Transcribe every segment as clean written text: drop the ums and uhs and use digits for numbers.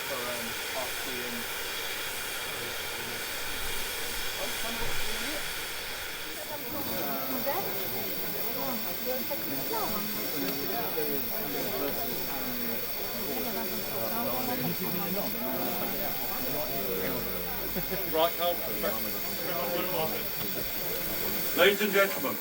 for R3 and... Right, Carl. Ladies and gentlemen,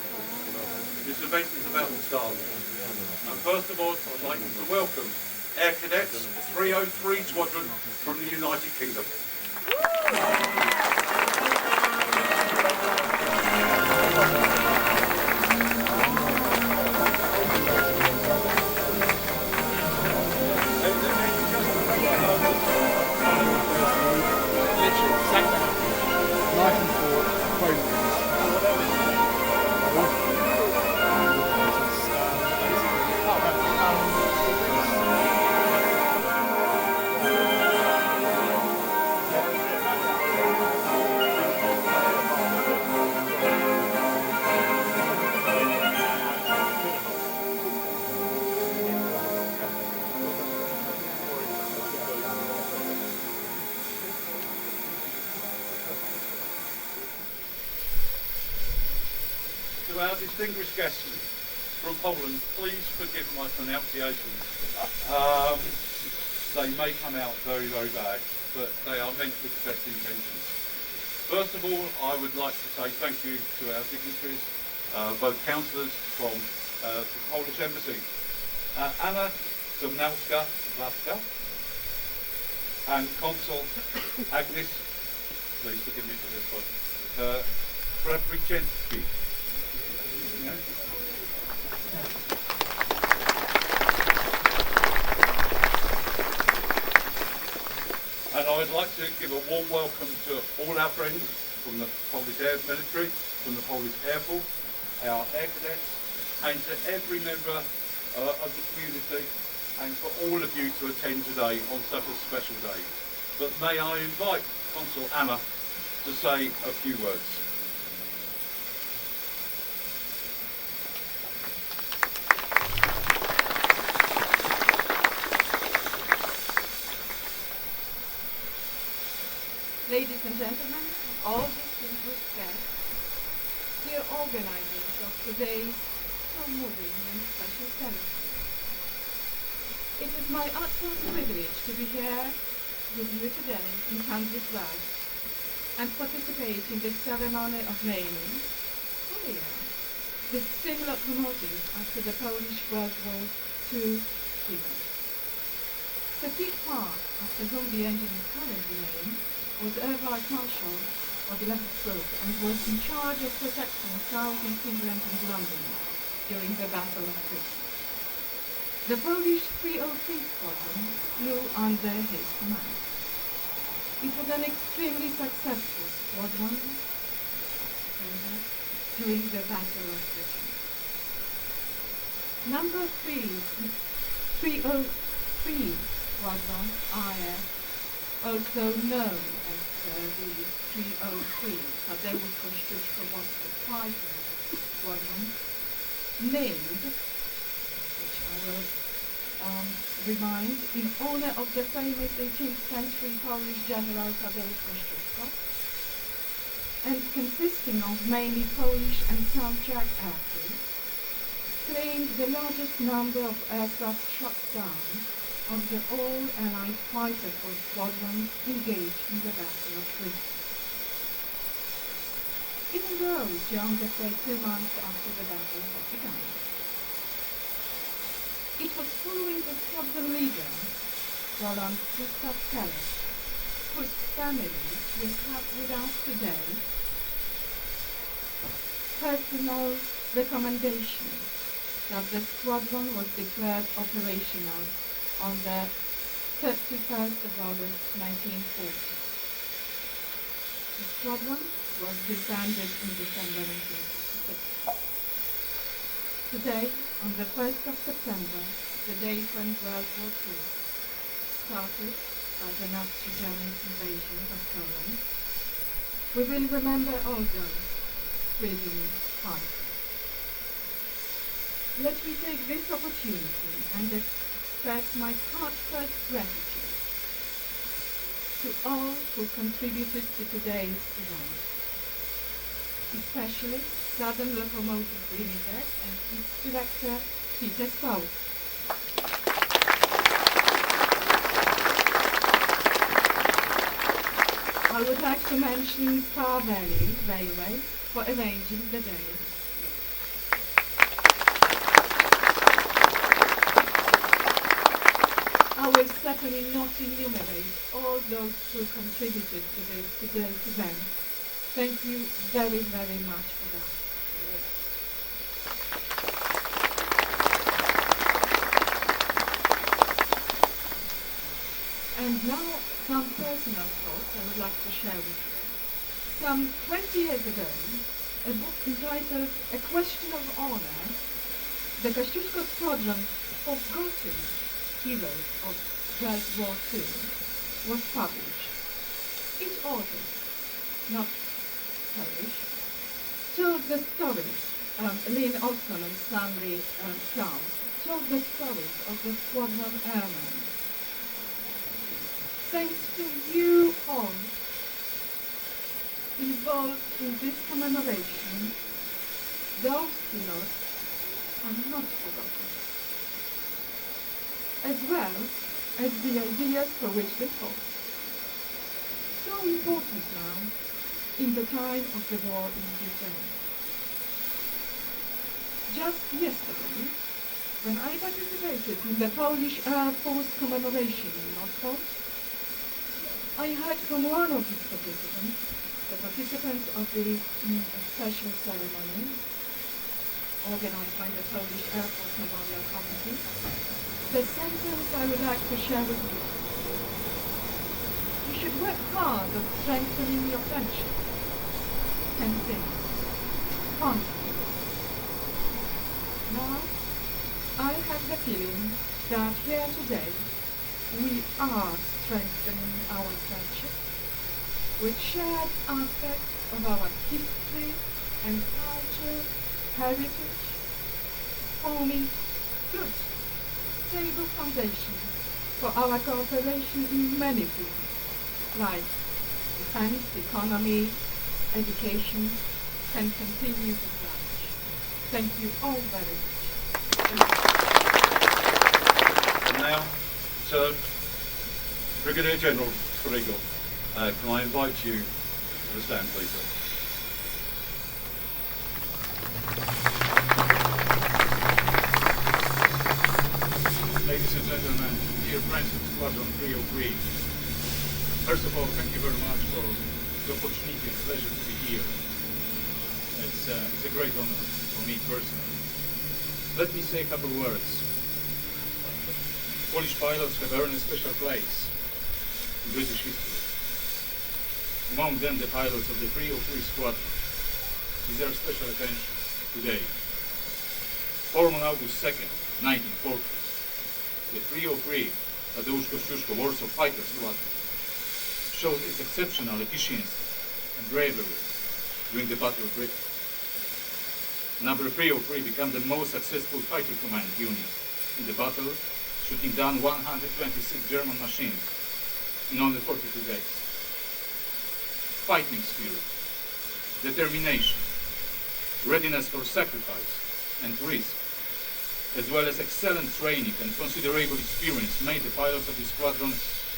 this event is about to start. And first of all, I'd like to welcome Air Cadets 303 Squadron from the United Kingdom. To our distinguished guests from Poland, please forgive my pronunciations. They may come out very, very bad, but they are meant with the best intentions. First of all, I would like to say thank you to our dignitaries, both councillors from the Polish Embassy, Anna Tarnowska, and Consul Agnes, please forgive me for this one, Prarie Tank. And I would like to give a warm welcome to all our friends from the Polish Air Military, from the Polish Air Force, our Air Cadets, and to every member of the community, and for all of you to attend today on such a special day. But may I invite Consul Anna to say a few words. Ladies and gentlemen, all distinguished guests, dear organizers of today's so moving and special ceremony. It is my utmost privilege to be here with you today in Country Flag and participate in this ceremony of naming, the steam locomotive after the Polish World War II hero. Petit Park, after whom the engine is currently named, was Air Vice Marshal of the 11th Group and was in charge of protecting South East England and London during the Battle of Britain. The Polish 303 Squadron flew under his command. It was an extremely successful squadron during the Battle of Britain. Number 303 Squadron IF, also known as the 303, Tadeusz Kościuszko-Waszak Fighter Squadron, named, which I will remind, in honor of the famous 18th century Polish General Tadeusz Kościuszko, and consisting of mainly Polish and Samczak aircraft, claimed the largest number of aircraft shot down of the all-Allied fighter force squadrons engaged in the Battle of Britain. Even though John died 2 months after the battle had begun. It was following the squadron leader, Roland Gustav Keller, whose family we have with us today, personal recommendation that the squadron was declared operational on the 31st of August 1940. The squadron was disbanded in December 1946. Today, on the 1st of September, the day when World War II started by the Nazi German invasion of Poland, we will remember all those freedom fighters. Let me take this opportunity and express my heartfelt gratitude to all who contributed to today's event, especially Southern Locomotive Limited and its director, Peter Spowage. I would like to mention Prarie Railway for arranging the day. I will certainly not enumerate all those who contributed to today's event. Thank you very, very much for that. And now some personal thoughts I would like to share with you. Some 20 years ago, a book entitled A Question of Honor, the Kościuszko Squadron Forgotten Heroes of World War II, was published. Its authors, not Polish, told the stories, Lynn Olson and Stanley Clown, told the stories of the Squadron Airmen. Thanks to you all involved in this commemoration, those heroes are not forgotten, as well as the ideas for which they fought. So important now in the time of the war in Ukraine. Just yesterday, when I participated in the Polish Air Force commemoration in Moscow, I heard from one of its participants, the participants of the special ceremony organized by the Polish Air Force Memorial Committee, the sentence I would like to share with you. You should work hard at strengthening your friendship and things. Constantly. Now, I have the feeling that here today we are strengthening our friendship with shared aspects of our history and culture, heritage, forming good, stable foundation for our cooperation in many fields, like defense, economy, education, and continue to flourish. Thank you all very much. And now, Sir Brigadier General Sprenge, can I invite you to the stand, please, sir? Ladies and gentlemen, dear friends of Squadron 303, first of all, thank you very much for the opportunity and pleasure to be here. It's a great honor for me personally. Let me say a couple of words. Polish pilots have earned a special place in British history. Among them, the pilots of the 303 Squadron deserve special attention today. Formed on August 2nd, 1940, the 303 Tadeusz Kościuszko Warsaw Fighter Squadron showed its exceptional efficiency and bravery during the Battle of Britain. Number 303 became the most successful fighter command unit in the battle, shooting down 126 German machines in only 42 days. Fighting spirit, determination, readiness for sacrifice and risk, as well as excellent training and considerable experience made the pilots of the squadron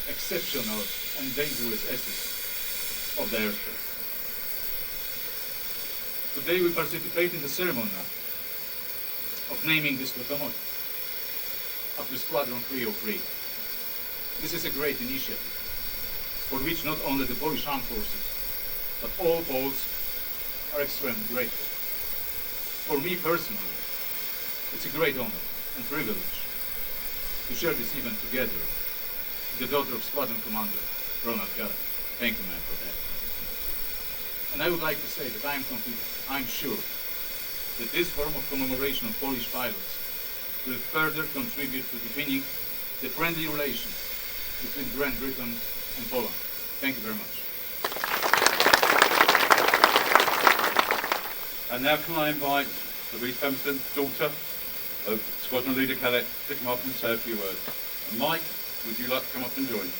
exceptional and dangerous assets of the airspace. Today we participate in the ceremony of naming this locomotive after Squadron 303. This is a great initiative for which not only the Polish Armed Forces, but all Poles are extremely grateful. For me personally, it's a great honor and privilege to share this event together with the daughter of Squadron Commander Ronald Kelly. Thank you, man, for that. And I would like to say that I am confident, I am sure, that this form of commemoration of Polish pilots will further contribute to deepening the friendly relations between Great Britain and Poland. Thank you very much. And now can I invite Louise, Pemberton, daughter of Squadron Leader Cadet Dick Martin, to say a few words. And Mike, would you like to come up and join?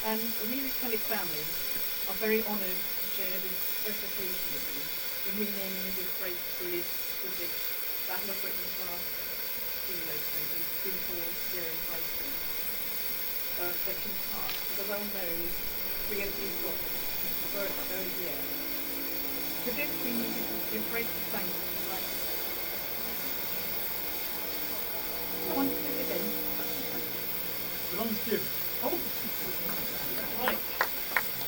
And we Micheal family are very honoured to share this special occasion with you in renaming this great Bulleid Battle of Britain class steam locomotive 24053. Section part for the well-known Brigadier first third year. For this we need to give great thanks to Come on, do it again. Belongs to you. Oh, right.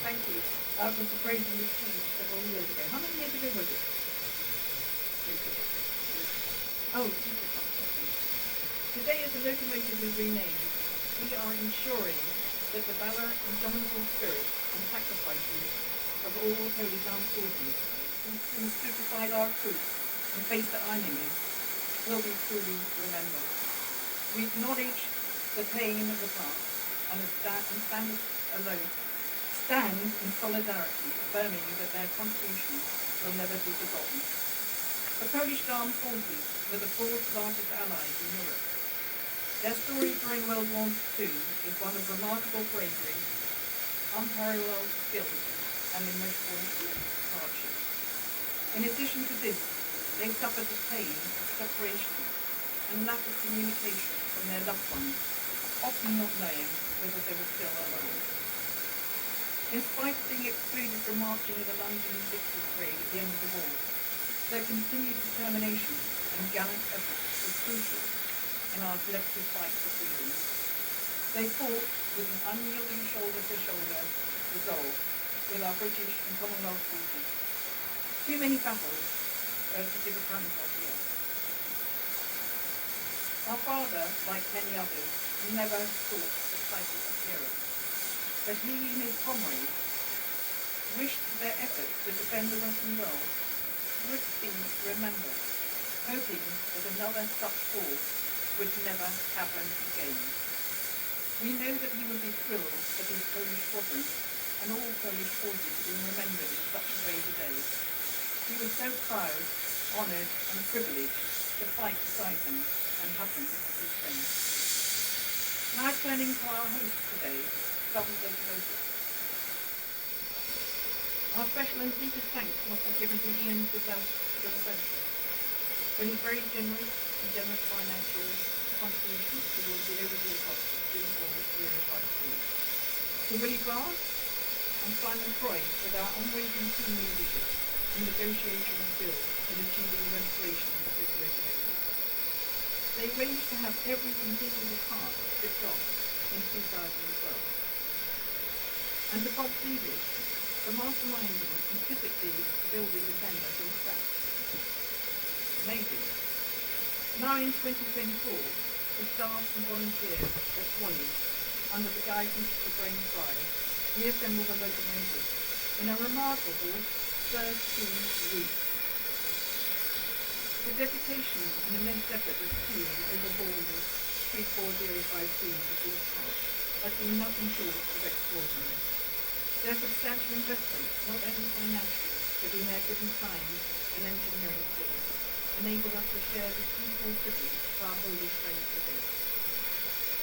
Thank you. That was the phrase we changed several years ago. How many years ago was it? Oh, today as the locomotive is renamed, we are ensuring that the valour, indomitable spirit and sacrifices of all Polish armed forces who stupefied our troops and faced our enemies will be truly remembered. We acknowledge the pain of the past and stand in solidarity, affirming that their contribution will never be forgotten. The Polish armed forces were the fourth largest allies in Europe. Their story during World War II is one of remarkable bravery, unparalleled skill, and immeasurable hardship. In addition to this, they suffered the pain of separation and lack of communication from their loved ones, often not knowing whether they were still alive. In spite of being excluded from marching in the London Victory Parade at the end of the war, their continued determination and gallant efforts were crucial in our collective fight for freedom. They fought with an unyielding shoulder-to-shoulder resolve with our British and Commonwealth forces. Too many battles to give account of here. Our father, like many others, never sought the title of hero, but he and his comrades wished their efforts to defend the Western world would be remembered, hoping that another such war would never happen again. We know that he would be thrilled that his Polish squadron and all Polish forces have been remembered in such a way today. He was so proud, honoured and privileged to fight beside them and happen at his friends. Now turning to our host today, Southern Locomotive. Our special and deepest thanks must be given to Ian de Sylvester for his very generous financial contributions towards the overdue cost of 24053. To Willie Glass and Simon Croy for their unwavering team leadership and negotiation skills in achieving the restoration of this locomotive. They arranged to have every conceivable part stripped off in 2012. And to Bob Davis for masterminding and physically building the tender from scratch. Amazing. Now in 2024, the staff and volunteers at Swanage, under the guidance of the Sprenge reassembled the locomotive in a remarkable 13 weeks. The dedication and immense effort of the team overhauling 34053 at these parts has been nothing short of extraordinary. Their substantial investment, not only financially, but in their given time and engineering skills, enabled us to share this beautiful tribute to our holy strength today.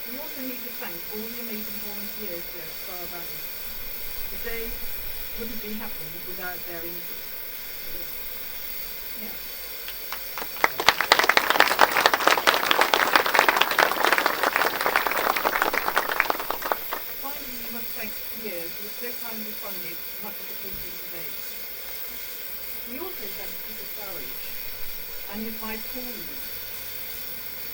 We also need to thank all the amazing volunteers here at Star Valley. Today wouldn't be happening without their input. Yeah. Finally, we must thank Pierre who has so kindly funded much of the printing today. We also thank Peter Spowage and his wife Pauline.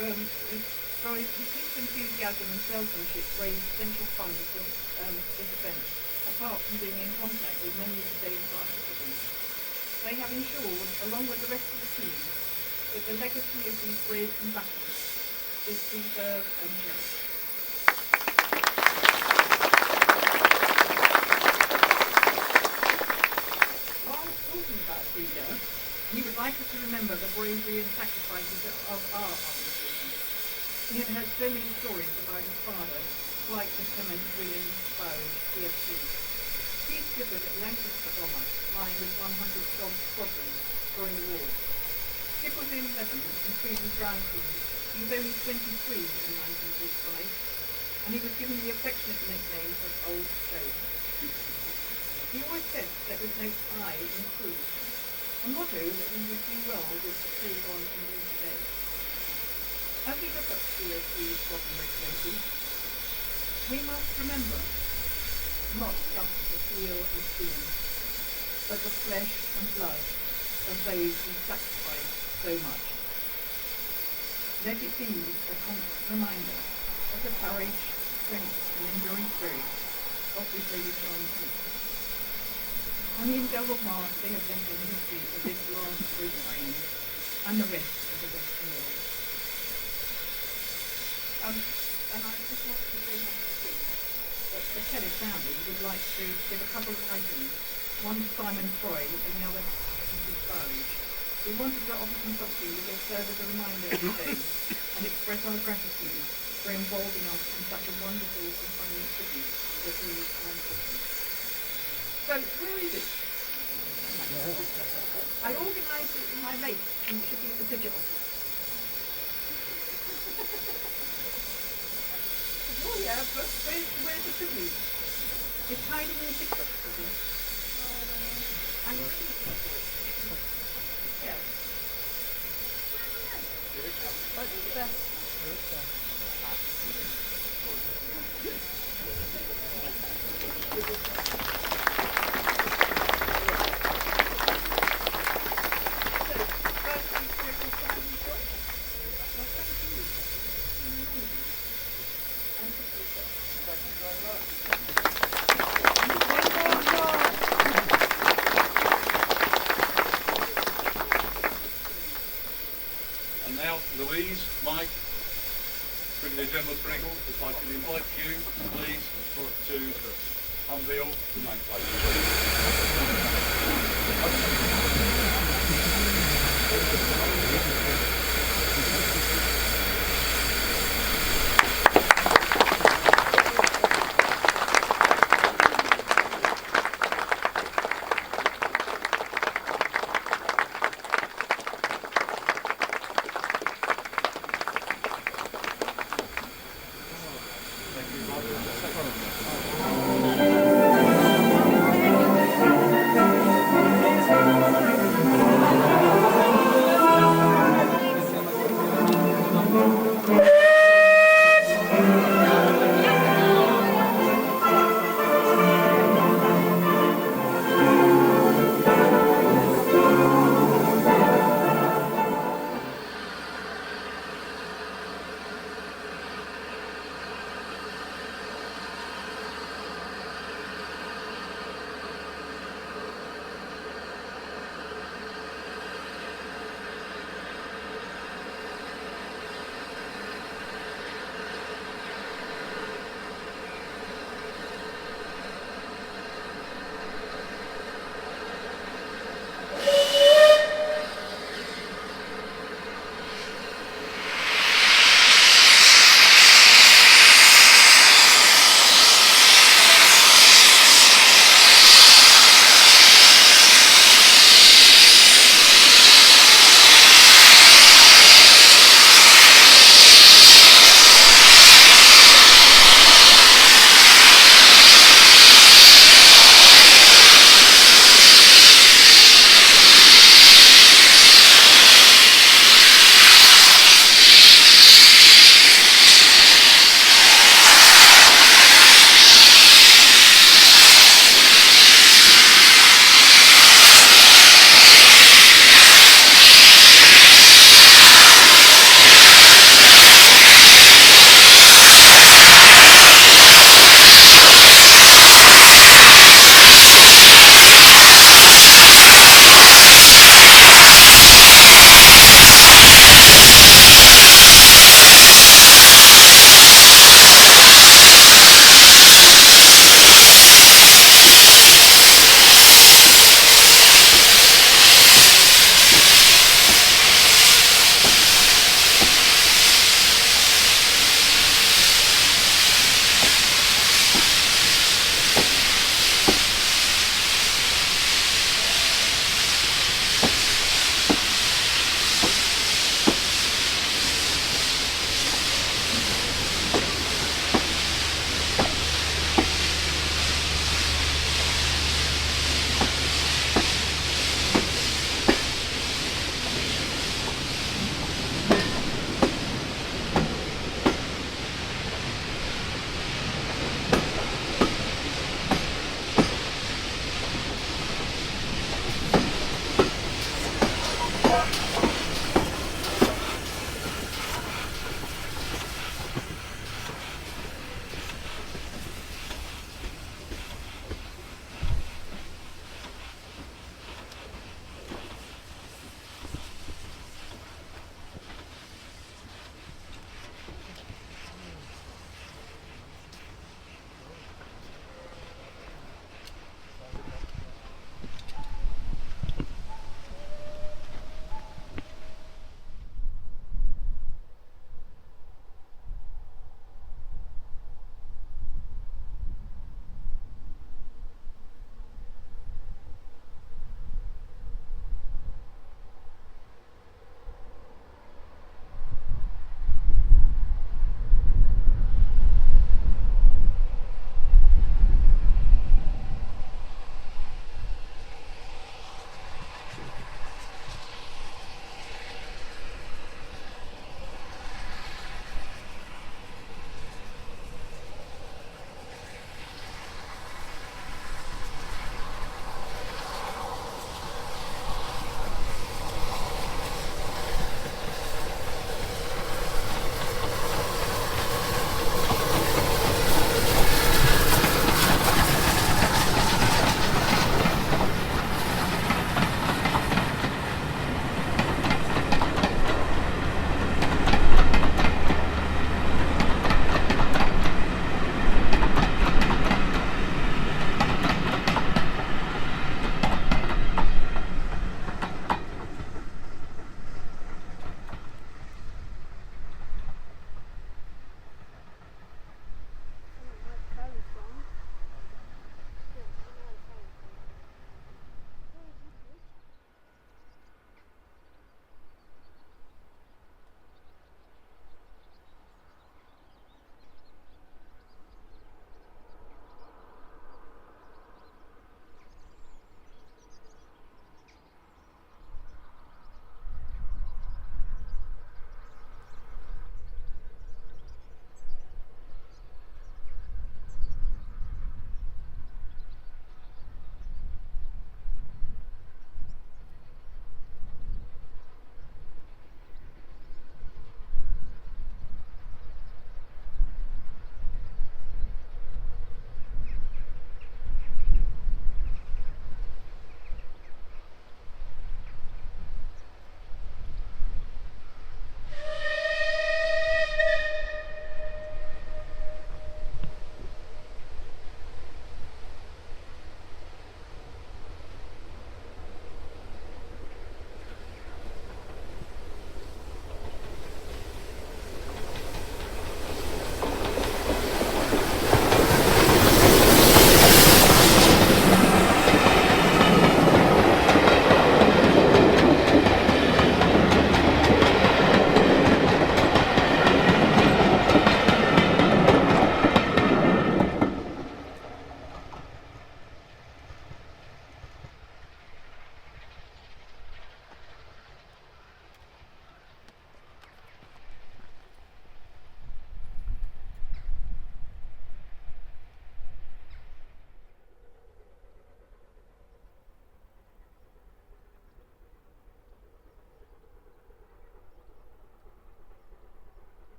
His deep enthusiasm and salesmanship raised essential funds for this event, apart from being in contact with many of today's participants. They have ensured, along with the rest of the team, that the legacy of these brave combatants is preserved and cherished. While talking about Frida, he would like us to remember the bravery and sacrifices of our armed forces. He had heard so many stories about his father, like Lieutenant William Spowage, PFC. He skippered at Lancaster bomber, flying with 100 strong squadrons during the war. Skipper in 11 in Sweden's ground crews, he was only 23 in 1945, and he was given the affectionate nickname of Old a motto that we would do well to take on from you today. As we look up CSC Squadron regulations, we must remember not just the steel and steam, but the flesh and blood of those who sacrificed so much. Let it be a constant reminder of the courage, strength and enduring spirit of the British Armed Forces. On the indelible mark they have left in the history of this last great reign and the rest of the Western world. And I just want to say one more thing, that the Kelly family would like to give a couple of items, one to Simon Troy and the other to Spowage. We wanted to offer them something that will serve as a reminder today and express our gratitude for involving us in such a wonderful and funny tribute to the British Armed Forces. So, where is it? I organised it with my mates and it should be in the digital. Oh yeah, but where's the tribute? It's hiding in the picture, I think. I'm ready for it. Yeah. What's that? And now, Louise, Mike, Brigadier General Sprenge, if I could invite you, please, to unveil the nameplate.